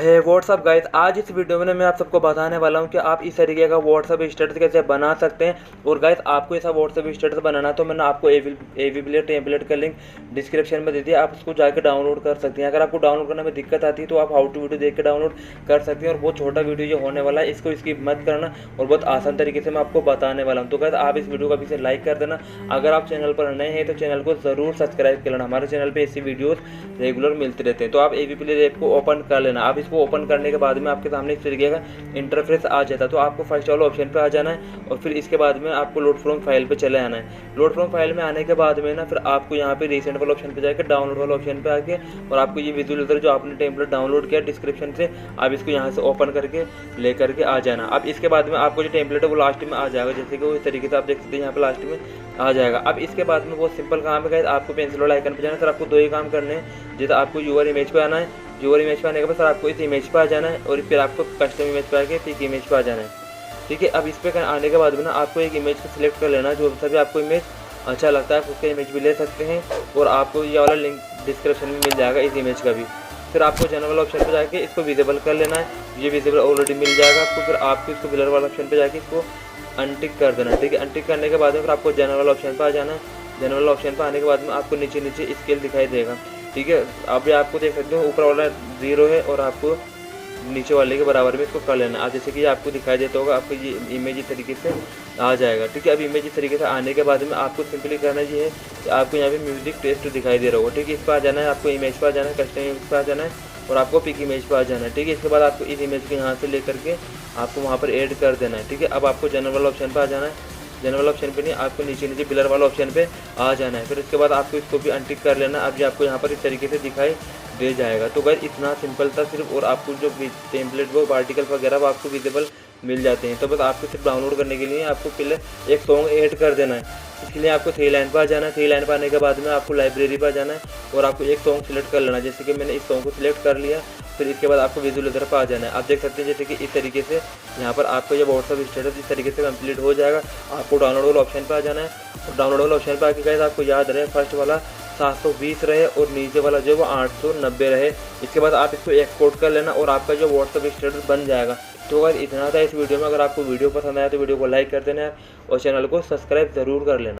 है WhatsApp guys, आज इस वीडियो में मैं आप सबको बताने वाला हूं कि आप इस तरीके का व्हाट्सअप स्टेटस कैसे बना सकते हैं। और गाइस आपको ऐसा व्हाट्सअप स्टेटस बनाना तो मैंने आपको एवी टेम्पलेट का लिंक डिस्क्रिप्शन में दे दिया, आप उसको जाकर डाउनलोड कर सकते हैं। अगर आपको डाउनलोड करने में दिक्कत आती है तो आप हाउ टू वीडियो देख के डाउनलोड कर सकते हैं। और बहुत छोटा वीडियो ये होने वाला है, इसको स्किप मत करना और बहुत आसान तरीके से मैं आपको बताने वाला हूँ। तो गाइस आप इस वीडियो को अभी से लाइक कर देना। अगर आप चैनल पर नए हैं तो चैनल को ज़रूर सब्सक्राइब कर लेना, हमारे चैनल पर ऐसी वीडियोज़ रेगुलर मिलते रहते हैं। तो आप एवी प्ले ऐप को ओपन कर लेना। आप इसको ओपन करने के बाद में आपके सामने इस तरीके का इंटरफेस आ जाता है। तो आपको फर्स्ट वाला ऑप्शन पे आ जाना है और फिर इसके बाद में आपको लोड फ्रॉम फाइल पे चले आना है। लोड फ्रॉम फाइल में आने के बाद में ना फिर आपको यहाँ पे रिसेंट वाला ऑप्शन पे जाकर डाउनलोड वाला ऑप्शन पे आके और आपको ये विजुअलाइजर जो आपने टेम्पलेट डाउनलोड किया डिस्क्रिप्शन से, आप इसको यहाँ से ओपन करके लेकर के आ जाना। अब इसके बाद में आपको जो टेम्पलेट है वो लास्ट में आ जाएगा, जैसे कि वो इस तरीके से आप देख सकते हैं यहाँ पे लास्ट में आ जाएगा। अब इसके बाद में बहुत सिंपल काम है गाइस, आपको पेंसिल वाला आइकन पे जाना है। सर आपको दो ही काम करने हैं, जैसे आपको यूआर इमेज पे आना है, यूआर इमेज पे आने के बाद सर आपको इस इमेज पे आ जाना है और फिर आपको कस्टम इमेज पे आके पिक इमेज पे आ जाना है। ठीक है, अब इस पे आने के बाद में ना आपको एक इमेज को सिलेक्ट कर लेना है, जो सा भी आपको इमेज अच्छा लगता है आप उसका इमेज भी ले सकते हैं। और आपको ये वाला लिंक डिस्क्रिप्शन में मिल जाएगा इस इमेज का भी। फिर आपको जनरल वाला ऑप्शन पे जाके इसको विजिबल कर लेना है, ये विजिबल ऑलरेडी मिल जाएगा आपको। फिर आपको इसको ब्लर वाला ऑप्शन पे जाके इसको अनटिक कर देना है। ठीक है, अनटिक करने के बाद में फिर आपको जनरल वाला ऑप्शन पे आ जाना है। जनरल वाला ऑप्शन पे आने के बाद में आपको नीचे नीचे स्केल दिखाई देगा। ठीक है, अभी आपको देख सकते हो ऊपर वाला 0 है और आपको नीचे वाले के बराबर में इसको कर लेना है। अब जैसे कि आपको दिखाई देता होगा, आपको ये इमेज इस तरीके से आ जाएगा। ठीक है, अब इमेज इस तरीके से आने के बाद में आपको सिंपली करना ये है कि आपको यहाँ पे म्यूजिक टेस्ट दिखाई दे रहा होगा। ठीक है, इस पर आ जाना है, आपको इमेज पर आ जाना है, कस्टम इमेज पर आ जाना है और आपको पिक इमेज पर आ जाना है। ठीक है, इसके बाद आपको इस इमेज को यहाँ से लेकर के आपको वहाँ पर ऐड कर देना है। ठीक है, अब आपको जनरल वाला ऑप्शन पर आ जाना है, जनरल ऑप्शन पे नहीं, आपको नीचे नीचे ब्लर वाला ऑप्शन पे आ जाना है। फिर इसके बाद आपको इसको भी अनटिक कर लेना। अब ये आपको यहाँ पर इस तरीके से दिखाई दे जाएगा। तो गाइस इतना सिंपल था सिर्फ, और आपको जो टेम्पलेट वो पार्टिकल वगैरह वो आपको विजिबल मिल जाते हैं। तो बस आपको सिर्फ डाउनलोड करने के लिए आपको पहले एक सॉन्ग ऐड कर देना है। इसके लिए आपको 3 लाइन पर आ जाना है। 3 लाइन पर आने के बाद में आपको लाइब्रेरी पर आ जाना है और आपको एक सॉन्ग सिलेक्ट कर लेना है। जैसे कि मैंने इस सॉन्ग को सिलेक्ट कर लिया, फिर इसके बाद आपको विजुअलाइजर पर आ जाना है। आप देख सकते हैं जैसे कि इस तरीके से यहाँ पर आपको ये व्हाट्सअप स्टेटस इस तरीके से कंप्लीट हो जाएगा। आपको डाउनलोड वाला ऑप्शन पर आ जाना है और डाउनलोड वाला ऑप्शन पर आके गाइस आपको याद रहे फर्स्ट वाला 720 रहे और नीचे वाला जो वो 890 रहे। इसके बाद आप इसको एक्सपोर्ट कर लेना और आपका जो व्हाट्सअप स्टेटस बन जाएगा। तो अगर इतना था इस वीडियो में, अगर आपको वीडियो पसंद आया तो वीडियो को लाइक कर देना और चैनल को सब्सक्राइब ज़रूर कर लेना।